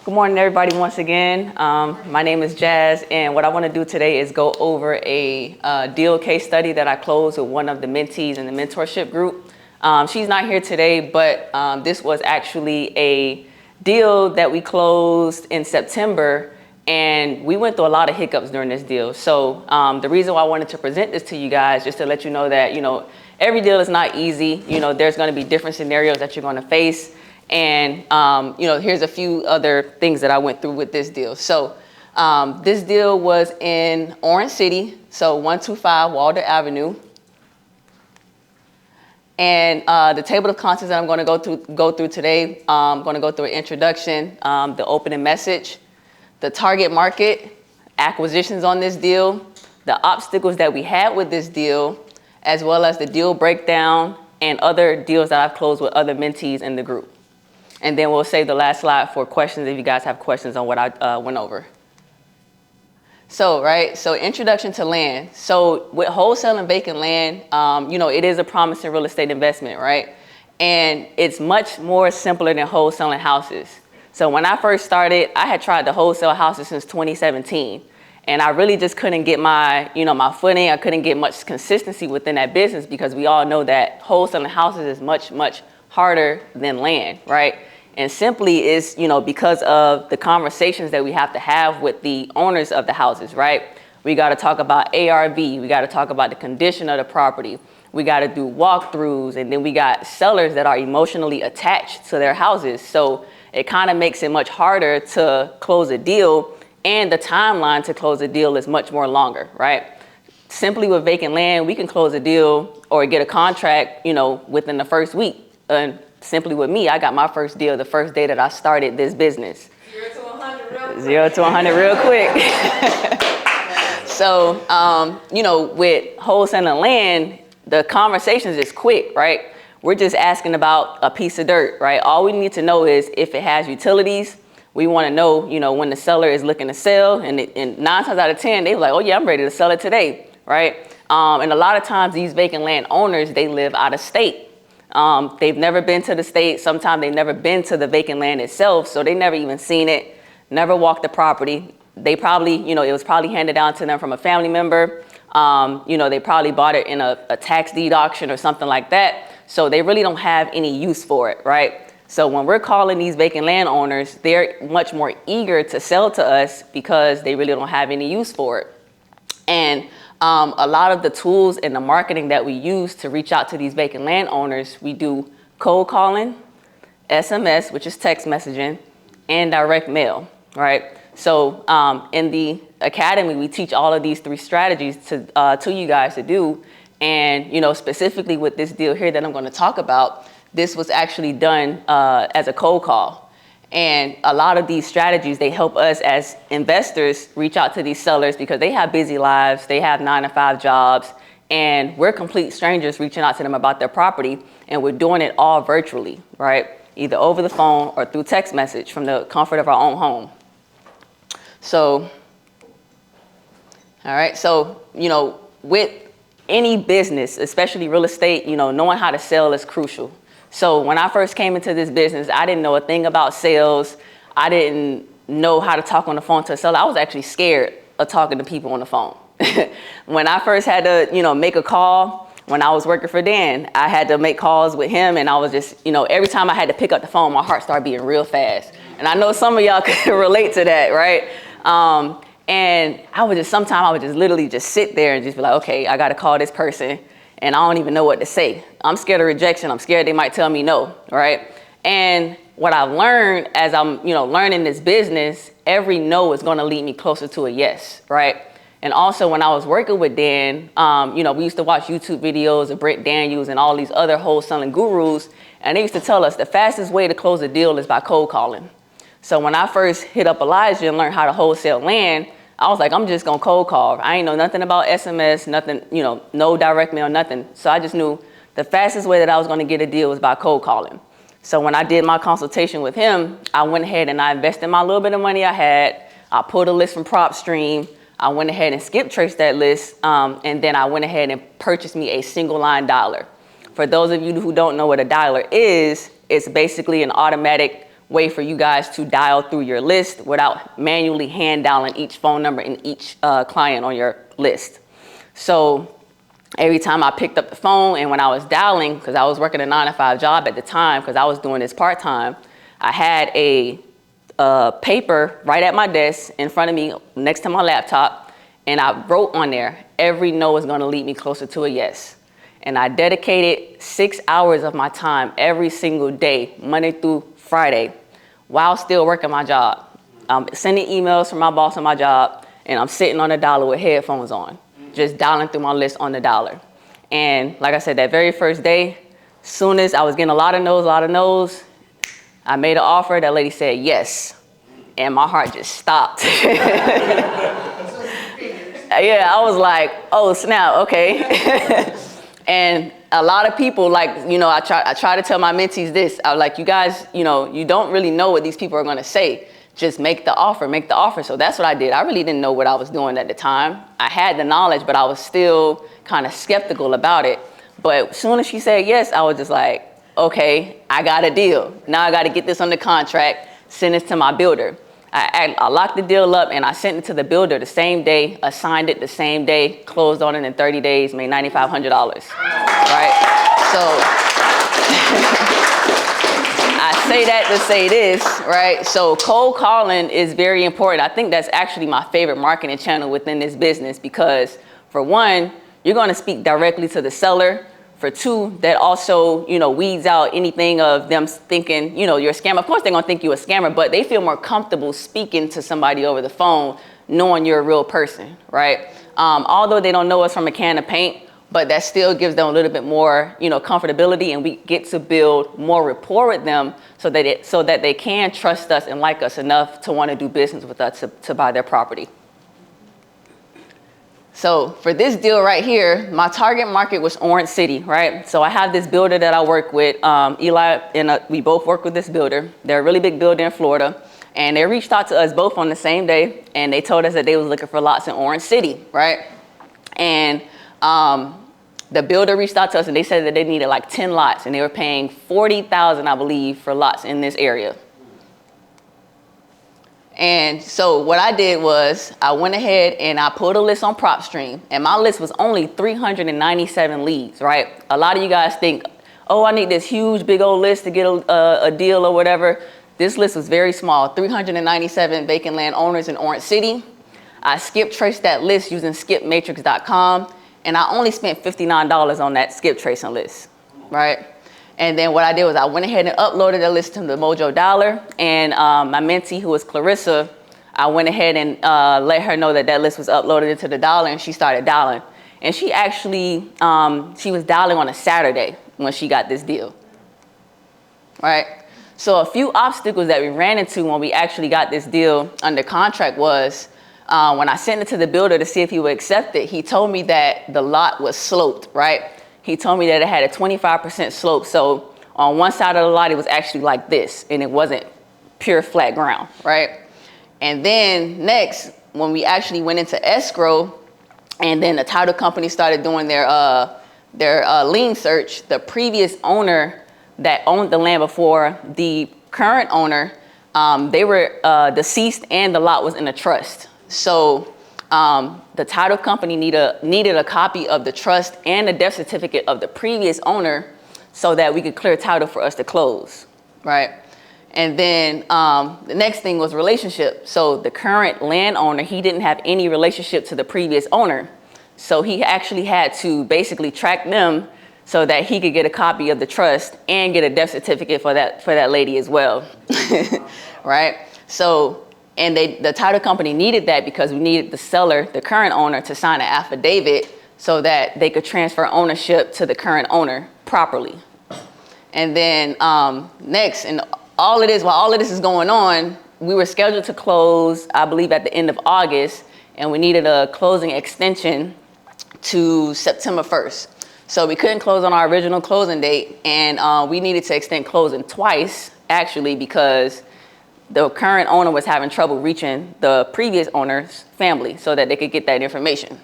Good morning, everybody, once again. My name is Jazz, and what I want to do today is go over a deal case study that I closed with one of the mentees in the mentorship group. She's not here today, but this was actually a deal that we closed in September, and we went through a lot of hiccups during this deal. So the reason why I wanted to present this to you guys, just to let you know that, every deal is not easy. There's going to be different scenarios that you're going to face. And, here's a few other things that I went through with this deal. So this deal was in Orange City, so 125 Walder Avenue. And the table of contents that I'm going to go through today, I'm going to go through an introduction, the opening message, the target market, acquisitions on this deal, the obstacles that we had with this deal, as well as the deal breakdown and other deals that I've closed with other mentees in the group. And then we'll save the last slide for questions if you guys have questions on what I went over. So introduction to land. So with wholesale and vacant land, it is a promising real estate investment, right? And it's much more simpler than wholesaling houses. So when I first started, I had tried to wholesale houses since 2017. And I really just couldn't get my footing. I couldn't get much consistency within that business because we all know that wholesaling houses is much, much harder than land, right? And simply is, because of the conversations that we have to have with the owners of the houses, right? We got to talk about ARV. We got to talk about the condition of the property. We got to do walkthroughs. And then we got sellers that are emotionally attached to their houses. So it kind of makes it much harder to close a deal. And the timeline to close a deal is much more longer, right? Simply with vacant land, we can close a deal or get a contract, within the first week. And simply with me, I got my first deal the first day that I started this business. 0 to 100 real quick. 0 to 100 real quick. So, with wholesaling land, the conversations is quick, right? We're just asking about a piece of dirt, right? All we need to know is if it has utilities. We want to know, when the seller is looking to sell, and 9 times out of 10, they're like, oh yeah, I'm ready to sell it today, right? And a lot of times these vacant land owners, they live out of state. They've never been to the state. Sometimes they've never been to the vacant land itself, so they never even seen it, never walked the property. They probably, it was probably handed down to them from a family member. They probably bought it in a tax deed auction or something like that. So they really don't have any use for it, right? So when we're calling these vacant landowners, they're much more eager to sell to us because they really don't have any use for it. And a lot of the tools and the marketing that we use to reach out to these vacant landowners, we do cold calling, SMS, which is text messaging, and direct mail, right? So in the academy, we teach all of these 3 strategies to you guys to do. And, specifically with this deal here that I'm going to talk about, this was actually done as a cold call. And a lot of these strategies, they help us as investors reach out to these sellers because they have busy lives, they have 9-to-5 jobs, and we're complete strangers reaching out to them about their property, and we're doing it all virtually, right? Either over the phone or through text message from the comfort of our own home. So, all right, so, with any business, especially real estate, knowing how to sell is crucial. So when I first came into this business, I didn't know a thing about sales. I didn't know how to talk on the phone to a seller. I was actually scared of talking to people on the phone. When I first had to, make a call, when I was working for Dan, I had to make calls with him, and I was just, every time I had to pick up the phone, my heart started beating real fast. And I know some of y'all can relate to that, right? And sometimes I would just literally just sit there and just be like, okay, I got to call this person. And I don't even know what to say. I'm scared of rejection. I'm scared they might tell me no, right? And what I've learned as I'm, learning this business, every no is going to lead me closer to a yes, right? And also when I was working with Dan, we used to watch YouTube videos of Brent Daniels and all these other wholesaling gurus. And they used to tell us the fastest way to close a deal is by cold calling. So when I first hit up Elijah and learned how to wholesale land, I was like, I'm just going to cold call. I ain't know nothing about SMS, nothing, no direct mail, nothing. So I just knew the fastest way that I was going to get a deal was by cold calling. So when I did my consultation with him, I went ahead and I invested my little bit of money I had. I pulled a list from Propstream. I went ahead and skip traced that list. And then I went ahead and purchased me a single line dialer. For those of you who don't know what a dialer is, it's basically an automatic way for you guys to dial through your list without manually hand dialing each phone number in each client on your list. So every time I picked up the phone, and when I was dialing, because I was working a 9-to-5 job at the time, because I was doing this part-time, I had a paper right at my desk in front of me next to my laptop, and I wrote on there, every no is going to lead me closer to a yes. And I dedicated 6 hours of my time every single day, Monday through Friday, while still working my job. I'm sending emails from my boss on my job, and I'm sitting on the dollar with headphones on, just dialing through my list on the dollar. And like I said, that very first day, soon as I was getting a lot of no's, I made an offer. That lady said yes, and my heart just stopped. Yeah, I was like, oh snap, okay. And a lot of people, like, you know, I try to tell my mentees this. I was like, you guys, you know, you don't really know what these people are going to say. Just make the offer, make the offer. So that's what I did. I really didn't know what I was doing at the time. I had the knowledge, but I was still kind of skeptical about it. But as soon as she said yes, I was just like, okay, I got a deal. Now I got to get this on the contract, send it to my builder. I locked the deal up, and I sent it to the builder the same day, assigned it the same day, closed on it in 30 days, made $9,500, right? So I say that to say this, right? So cold calling is very important. I think that's actually my favorite marketing channel within this business, because for one, you're going to speak directly to the seller. For two, that also, you know, weeds out anything of them thinking, you know, you're a scammer. Of course, they're going to think you're a scammer, but they feel more comfortable speaking to somebody over the phone, knowing you're a real person, right? Although they don't know us from a can of paint, but that still gives them a little bit more, you know, comfortability, and we get to build more rapport with them so that they can trust us and like us enough to want to do business with us to buy their property. So for this deal right here, my target market was Orange City, right? So I have this builder that I work with, Eli, and we both work with this builder. They're a really big builder in Florida, and they reached out to us both on the same day, and they told us that they was looking for lots in Orange City, right? And the builder reached out to us, and they said that they needed like 10 lots, and they were paying $40,000, I believe, for lots in this area. And so what I did was I went ahead and I pulled a list on Propstream, and my list was only 397 leads, right? A lot of you guys think, oh, I need this huge, big old list to get a deal or whatever. This list was very small, 397 vacant land owners in Orange City. I skip traced that list using skipmatrix.com, and I only spent $59 on that skip tracing list, right? And then what I did was I went ahead and uploaded the list to the Mojo Dollar, and my mentee, who was Clarissa, I went ahead and let her know that that list was uploaded into the Dollar, and she started dialing. And she actually, she was dialing on a Saturday when she got this deal, right? So a few obstacles that we ran into when we actually got this deal under contract was when I sent it to the builder to see if he would accept it, he told me that the lot was sloped, right? He told me that it had a 25% slope. So on one side of the lot, it was actually like this, and it wasn't pure flat ground, right? And then next, when we actually went into escrow, and then the title company started doing their lien search, the previous owner that owned the land before the current owner, they were deceased, and the lot was in a trust. So the title company needed a copy of the trust and a death certificate of the previous owner so that we could clear title for us to close, right? And then the next thing was relationship. So the current landowner, he didn't have any relationship to the previous owner. So he actually had to basically track them so that he could get a copy of the trust and get a death certificate for that lady as well, right? So, and the title company needed that because we needed the seller, the current owner, to sign an affidavit so that they could transfer ownership to the current owner properly. And then next, and while all of this is going on, we were scheduled to close, I believe, at the end of August, and we needed a closing extension to September 1st. So we couldn't close on our original closing date, and we needed to extend closing twice, actually, because the current owner was having trouble reaching the previous owner's family so that they could get that information.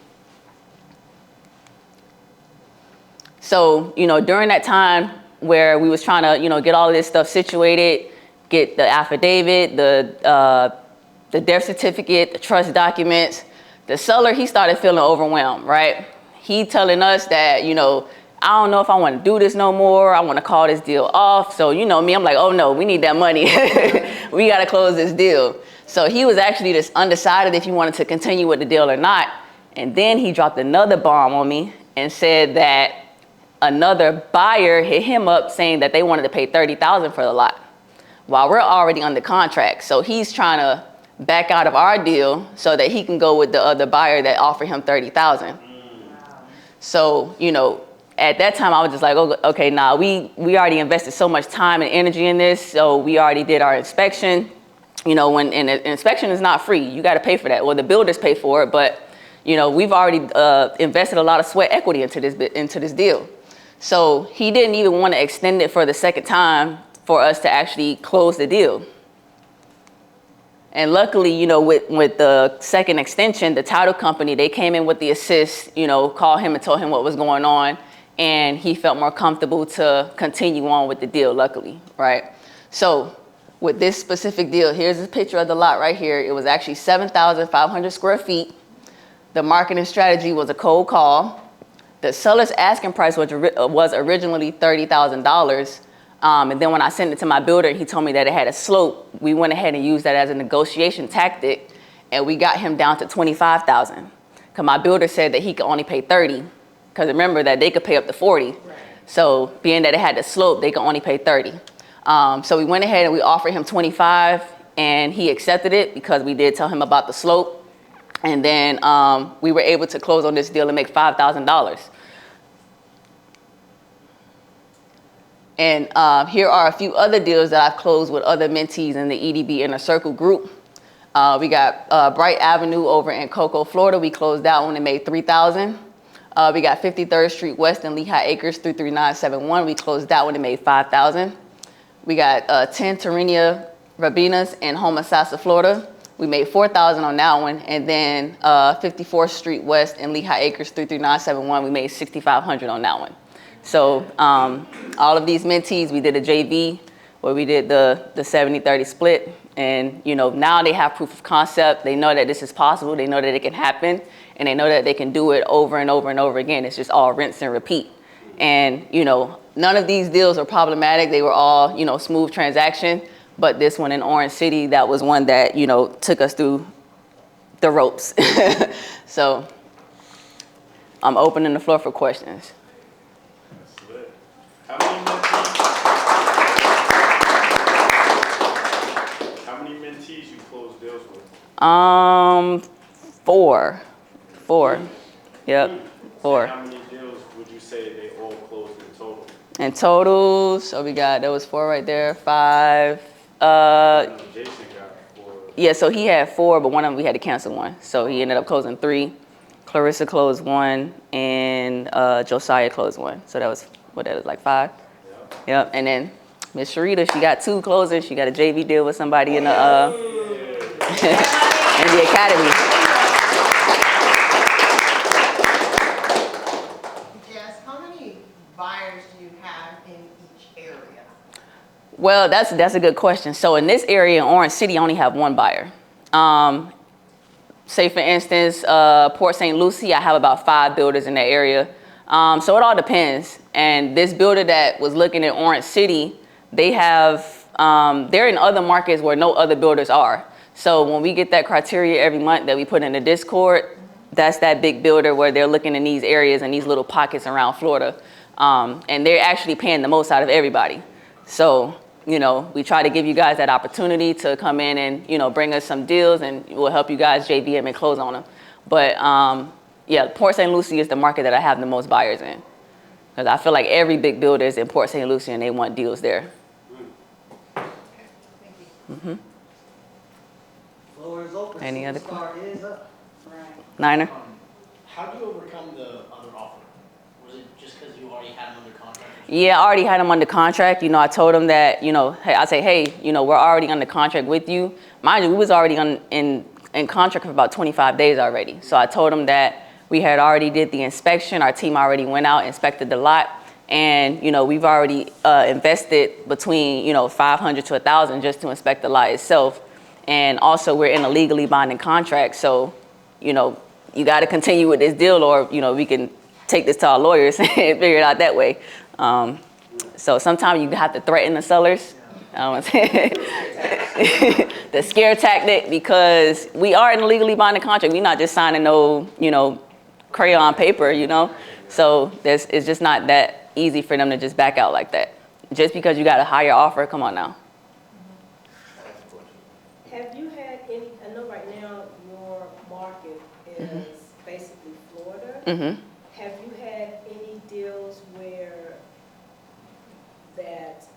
So, during that time where we was trying to, get all of this stuff situated, get the affidavit, the death certificate, the trust documents. The seller, he started feeling overwhelmed, right? He telling us that, you know, I don't know if I want to do this no more. I want to call this deal off. So, you know me, I'm like, oh no, we need that money. We got to close this deal. So he was actually just undecided if he wanted to continue with the deal or not. And then he dropped another bomb on me and said that another buyer hit him up saying that they wanted to pay $30,000 for the lot while we're already under contract. So he's trying to back out of our deal so that he can go with the other buyer that offered him $30,000. So, you know, at that time I was just like, oh, okay, nah, we already invested so much time and energy in this. So we already did our inspection. You know, and the inspection is not free. You got to pay for that. Well, the builders pay for it, but you know, we've already invested a lot of sweat equity into this deal. So he didn't even want to extend it for the second time for us to actually close the deal. And luckily, you know, with the second extension, the title company, they came in with the assist, you know, called him and told him what was going on. And he felt more comfortable to continue on with the deal, luckily, right? So with this specific deal, here's a picture of the lot right here. It was actually 7,500 square feet. The marketing strategy was a cold call. The seller's asking price was originally $30,000. And then when I sent it to my builder, he told me that it had a slope. We went ahead and used that as a negotiation tactic, and we got him down to $25,000. Because my builder said that he could only pay $30,000. Because remember that they could pay up to $40,000. Right. So being that it had the slope, they could only pay $30,000. So we went ahead and we offered him $25,000, and he accepted it because we did tell him about the slope. And then we were able to close on this deal and make $5,000. And here are a few other deals that I've closed with other mentees in the EDB Inner Circle group. We got Bright Avenue over in Cocoa, Florida. We closed that one and made $3,000. We got 53rd Street West in Lehigh Acres, 33971. We closed that one and made $5,000. We got 10 Terrenia Rabinas in Homosassa, Florida. We made $4,000 on that one. And then 54th Street West in Lehigh Acres, 33971. We made $6,500 on that one. So all of these mentees, we did a JV where we did the 70-30 split. And you know, now they have proof of concept. They know that this is possible. They know that it can happen. And they know that they can do it over and over and over again. It's just all rinse and repeat. And you know, none of these deals were problematic. They were all, you know, smooth transaction. But this one in Orange City, that was one that, you know, took us through the ropes. So I'm opening the floor for questions. How many mentees you closed deals with? Four. Yep, four. How many deals would you say they all closed in total? In total, so we got, there was 4 right there, 5. Jason got 4. Yeah, so he had 4, but one of them we had to cancel one. So he ended up closing 3. Clarissa closed 1, and Josiah closed 1. So that was, what that was, like 5? Yep, and then Miss Sharita, she got 2 closings. She got a JV deal with somebody in the in the academy. Jess, how many buyers do you have in each area? Well, that's a good question. So in this area in Orange City, I only have 1 buyer. Say for instance, Port St. Lucie, I have about 5 builders in that area. So it all depends. And this builder that was looking at Orange City, they have, they're in other markets where no other builders are. So when we get that criteria every month that we put in the Discord, that's that big builder where they're looking in these areas and these little pockets around Florida. And they're actually paying the most out of everybody. So, you know, we try to give you guys that opportunity to come in and, you know, bring us some deals, and we'll help you guys JVM and close on them. But yeah, Port St. Lucie is the market that I have the most buyers in. Because I feel like every big builder is in Port St. Lucie and they want deals there. Okay, thank you. Mm-hmm. Floor is open. Any other Superstar is up. Niner? How do you overcome the other offer? Was it just because you already had them under contract? Yeah, I already had them under contract. You know, I told them that, you know, hey, I say, hey, you know, we're already under contract with you. Mind you, we was already in contract for about 25 days already. So I told them that we had already did the inspection. Our team already went out, inspected the lot, And, you know, we've already invested between, you know, 500 to 1,000 just to inspect the lot itself. And also we're in a legally binding contract. So, you know, you got to continue with this deal, or, you know, we can take this to our lawyers and figure it out that way. So sometimes you have to threaten the sellers. The scare tactic, because we are in a legally binding contract. We're not just signing no, you know, crayon paper, you know. So it's just not that easy for them to just back out like that. Just because you got a higher offer, come on now. Have you had any, I know right now your market is basically Florida. Mm-hmm. Have you had any deals where that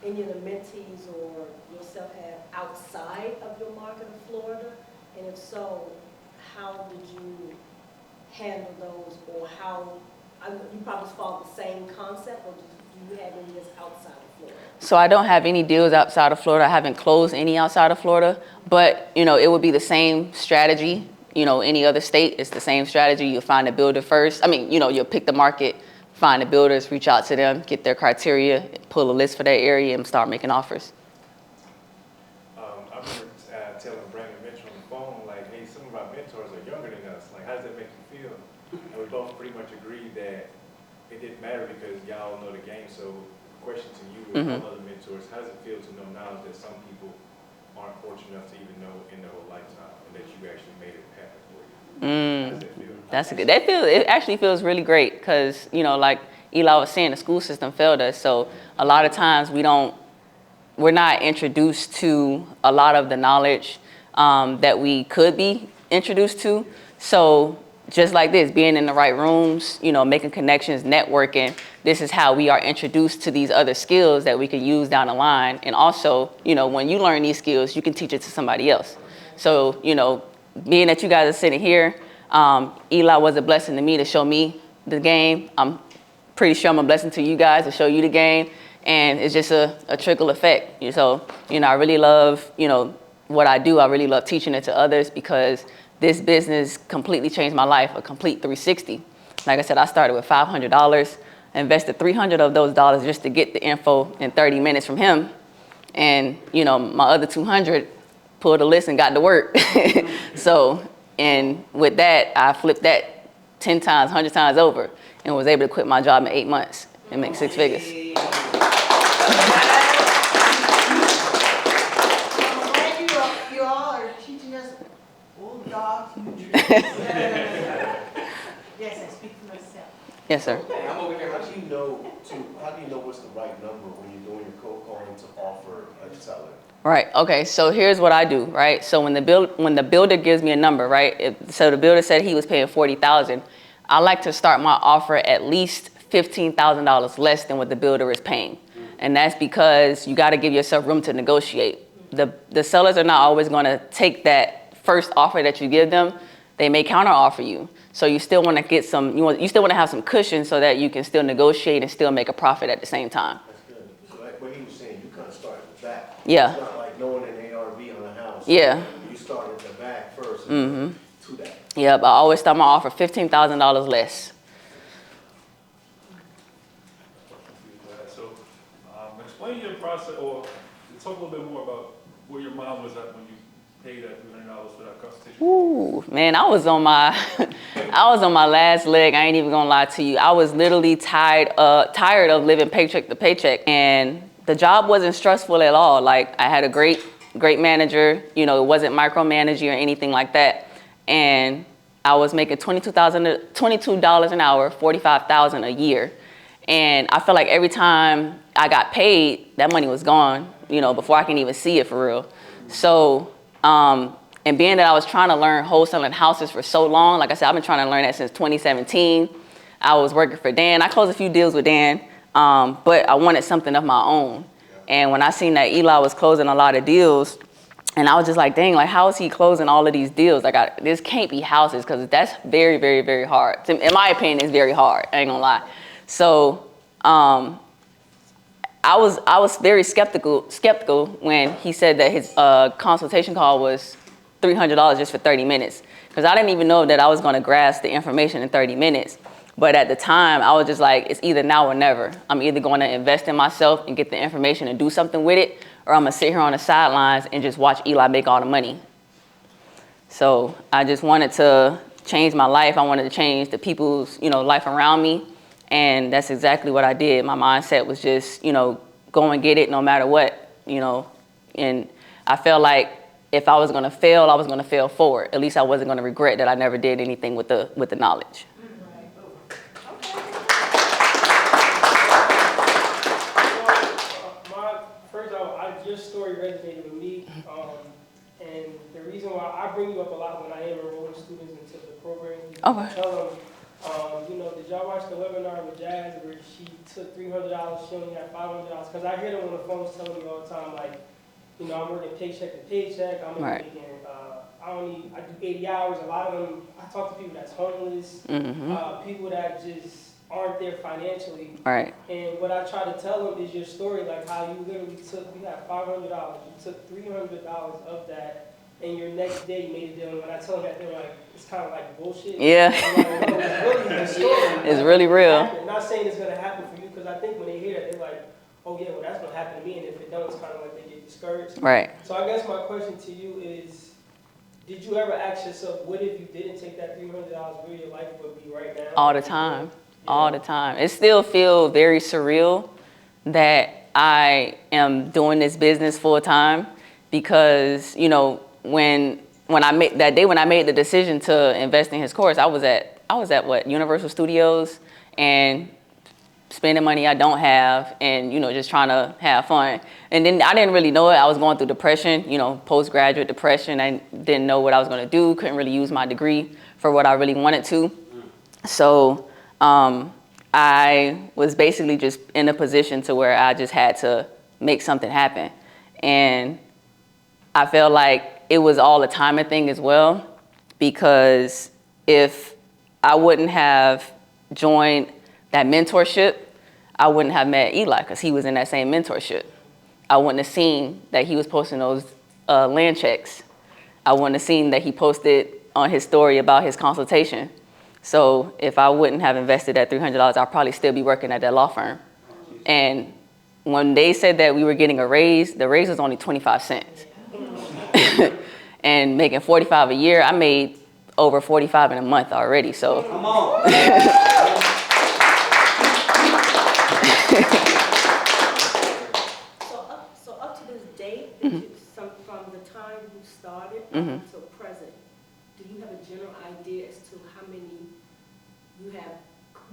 any of the mentees or yourself have outside of your market of Florida? And if so, how did you handle those, or how, you probably follow the same concept, or do you have any that's outside of Florida? So I don't have any deals outside of Florida. I haven't closed any outside of Florida, but, you know, it would be the same strategy. You know, any other state, it's the same strategy. You'll find a builder first. I mean, you know, you'll pick the market, find the builders, reach out to them, get their criteria, pull a list for that area, and start making offers. I remember telling Brandon Mitchell on the phone, like, hey, some of our mentors are younger than us. Like, how does that make you feel? And we both pretty much agreed that it didn't matter because y'all know the game. So the question to you and all other mentors, how does it feel to know now that some people aren't fortunate enough to even know in their whole lifetime, and that you actually made it happen for you? How does that feel? That's good. It actually feels really great because, you know, like Eli was saying, the school system failed us. So a lot of times we're not introduced to a lot of the knowledge that we could be introduced to. So just like this, being in the right rooms, you know, making connections, networking, this is how we are introduced to these other skills that we can use down the line. And also, you know, when you learn these skills, you can teach it to somebody else. So, you know, being that you guys are sitting here, Eli was a blessing to me to show me the game. I'm pretty sure I'm a blessing to you guys to show you the game. And it's just a trickle effect. So, you know, I really love, you know, what I do. I really love teaching it to others because this business completely changed my life, a complete 360. Like I said, I started with $500, invested $300 of those dollars just to get the info in 30 minutes from him. And, you know, my other 200 pulled a list and got to work. So, and with that, I flipped that 10 times, 100 times over and was able to quit my job in 8 months and make 6 figures. You all are teaching us old dogs new tricks. Yes, I speak for myself. Yes, sir. I'm over here. How do you know what's the right number when you're doing your cold calling to offer a seller? Right. Okay. So here's what I do. Right. So when the builder gives me a number, right. So the builder said he was paying $40,000. I like to start my offer at least $15,000 less than what the builder is paying, and that's because you got to give yourself room to negotiate. The sellers are not always going to take that first offer that you give them. They may counter offer you. So you still want to get some. You still want to have some cushion so that you can still negotiate and still make a profit at the same time. That's good. So like what he was saying, you kind of start at the back. Yeah. It's not like knowing an ARV on a house. Yeah. You start at the back first and to that. Yep. I always start my offer $15,000 less. So, explain your process, or talk a little bit more about where your mind was at when you paid that $300 for that consultation. Ooh, man, I was on my last leg. I ain't even gonna lie to you. I was literally tired of living paycheck to paycheck, and the job wasn't stressful at all. Like, I had a great manager. You know, it wasn't micromanaging or anything like that. And I was making $22 an hour, $45,000 a year. And I felt like every time I got paid, that money was gone, you know, before I can even see it for real. So, and being that I was trying to learn wholesaling houses for so long, like I said, I've been trying to learn that since 2017. I was working for Dan. I closed a few deals with Dan, but I wanted something of my own. And when I seen that Eli was closing a lot of deals, and I was just like, dang, like, how is he closing all of these deals? Like, this can't be houses, because that's very, very, very hard. In my opinion, it's very hard. I ain't gonna lie. So I was very skeptical when he said that his consultation call was $300 just for 30 minutes, because I didn't even know that I was going to grasp the information in 30 minutes. But at the time, I was just like, it's either now or never. I'm either going to invest in myself and get the information and do something with it, or I'm going to sit here on the sidelines and just watch Eli make all the money. So I just wanted to change my life. I wanted to change the people's, life around me. And that's exactly what I did. My mindset was just, go and get it no matter what, And I felt like if I was going to fail, I was going to fail forward. At least I wasn't going to regret that I never did anything with the knowledge. Your story resonated with me, and the reason why I bring you up a lot when I am enrolling students into the program, I tell them, did y'all watch the webinar with Jazz where she took $300, she only had $500? Because I hear them on the phones telling me all the time, like, I'm working paycheck to paycheck, I'm only making, I do 80 hours. A lot of them, I talk to people that's homeless, people that just aren't there financially. Right. And what I try to tell them is your story, like how you literally you had $500, you took $300 of that, and your next day you made a deal. And when I tell them that, they're like, it's kind of like bullshit. Yeah. Like, no, it's really the story. It's really real. I'm not saying it's going to happen for you, because I think when they hear that, they're like, oh yeah, well that's going to happen to me, and if it don't, it's kind of like they get discouraged. Right. So I guess my question to you is, did you ever ask yourself, what if you didn't take that $300, where your life would be right now? All the time. All the time. It still feels very surreal that I am doing this business full time, because, when I made that day, when I made the decision to invest in his course, I was at what, Universal Studios, and spending money I don't have, and, just trying to have fun. And then I didn't really know it. I was going through depression, postgraduate depression. I didn't know what I was going to do. Couldn't really use my degree for what I really wanted to. So I was basically just in a position to where I just had to make something happen. And I felt like it was all a timing thing as well, because if I wouldn't have joined that mentorship, I wouldn't have met Eli, because he was in that same mentorship. I wouldn't have seen that he was posting those land checks. I wouldn't have seen that he posted on his story about his consultation. So if I wouldn't have invested that $300, I'd probably still be working at that law firm. And when they said that we were getting a raise, the raise was only 25 cents. And making 45 a year, I made over 45 in a month already. So come on. So up to this date, from the time you started until present, do you have a general idea as to how many you have,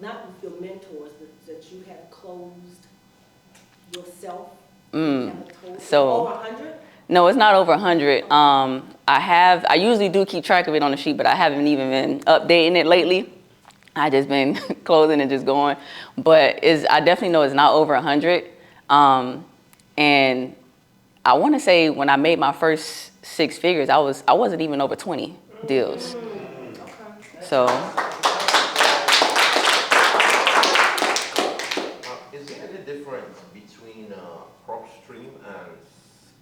not with your mentors, but that you have closed yourself? So over 100? No, it's not over 100. I usually do keep track of it on the sheet, but I haven't even been updating it lately. I just been closing and just going. But I definitely know it's not over 100. And I want to say when I made my first 6 figures, I wasn't even over 20 deals. So. Is there any difference between Propstream and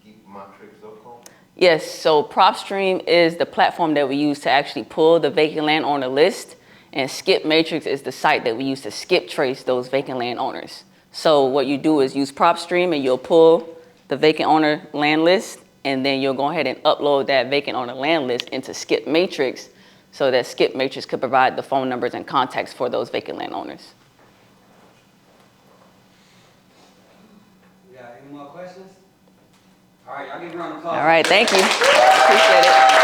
skipmatrix.com? Yes, so Propstream is the platform that we use to actually pull the vacant land owner list, and Skip Matrix is the site that we use to skip trace those vacant land owners. So what you do is use Propstream and you'll pull the vacant owner land list, and then you'll go ahead and upload that vacant owner land list into Skip Matrix, so that Skip Matrix could provide the phone numbers and contacts for those vacant land owners. You got any more questions? All right, y'all give me a round of applause. All right, thank you. Appreciate it.